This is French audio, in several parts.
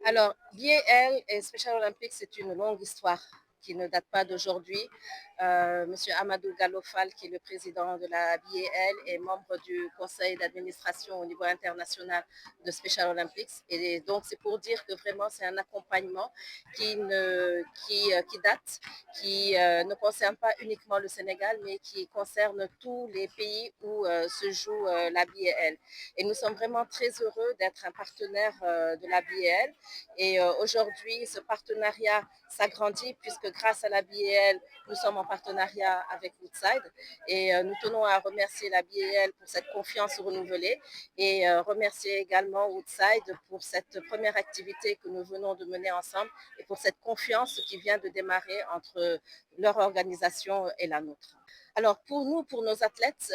Alors, BAL et Special Olympics, c'est une longue histoire qui ne date pas d'aujourd'hui. Monsieur Amadou Gallo-Fall, qui est le président de la BAL, est membre du conseil d'administration au niveau international de Special Olympics. Et donc, c'est pour dire que vraiment, c'est un accompagnement qui date, qui ne concerne pas uniquement le Sénégal, mais qui concerne tous les pays où se joue la BAL. Et nous sommes vraiment très heureux d'être un partenaire de la BAL. Et aujourd'hui, ce partenariat s'agrandit puisque grâce à la BAL, nous sommes en partenariat avec Woodside. Et nous tenons à remercier la BAL pour cette confiance renouvelée et remercier également Woodside pour cette première activité que nous venons de mener ensemble et pour cette confiance qui vient de démarrer entre leur organisation et la nôtre. Alors pour nous, pour nos athlètes,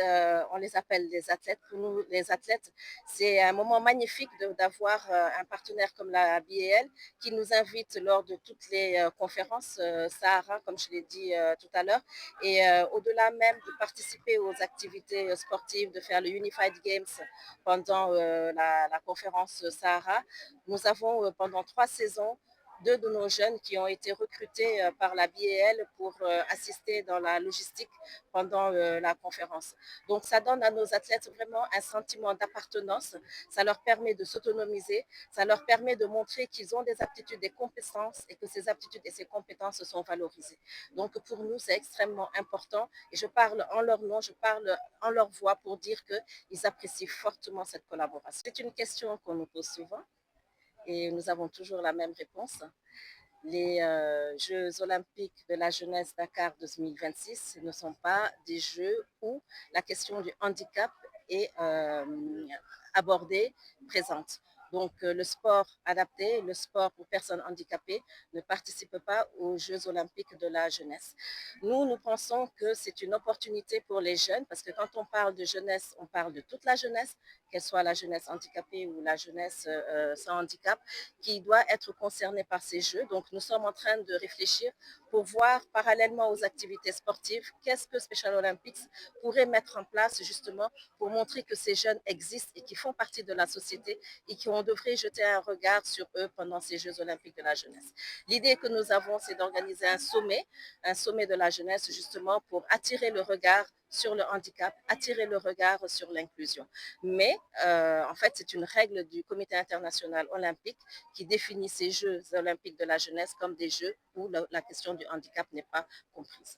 on les appelle les athlètes, pour nous les athlètes, c'est un moment magnifique d'avoir un partenaire comme la BAL qui nous invite lors de toutes les conférences Sahara, comme je l'ai dit tout à l'heure, et au-delà même de participer aux activités sportives, de faire le Unified Games pendant la conférence Sahara, nous avons pendant 3 saisons deux de nos jeunes qui ont été recrutés par la BAL pour assister dans la logistique pendant la conférence. Donc, ça donne à nos athlètes vraiment un sentiment d'appartenance. Ça leur permet de s'autonomiser. Ça leur permet de montrer qu'ils ont des aptitudes, des compétences et que ces aptitudes et ces compétences sont valorisées. Donc, pour nous, c'est extrêmement important et je parle en leur nom, je parle en leur voix pour dire qu'ils apprécient fortement cette collaboration. C'est une question qu'on nous pose souvent et nous avons toujours la même réponse. Les Jeux olympiques de la jeunesse Dakar 2026 ne sont pas des jeux où la question du handicap est abordée, présente. Donc, le sport adapté, le sport pour personnes handicapées ne participe pas aux Jeux olympiques de la jeunesse. Nous pensons que c'est une opportunité pour les jeunes parce que quand on parle de jeunesse, on parle de toute la jeunesse, qu'elle soit la jeunesse handicapée ou la jeunesse sans handicap, qui doit être concernée par ces Jeux. Donc, nous sommes en train de réfléchir pour voir parallèlement aux activités sportives, qu'est-ce que Special Olympics pourrait mettre en place justement pour montrer que ces jeunes existent et qui font partie de la société et qu'on devrait jeter un regard sur eux pendant ces Jeux olympiques de la jeunesse. L'idée que nous avons, c'est d'organiser un sommet de la jeunesse justement pour attirer le regard sur le handicap, attirer le regard sur l'inclusion. Mais en fait, c'est une règle du Comité international olympique qui définit ces Jeux olympiques de la jeunesse comme des Jeux où la question du handicap n'est pas comprise.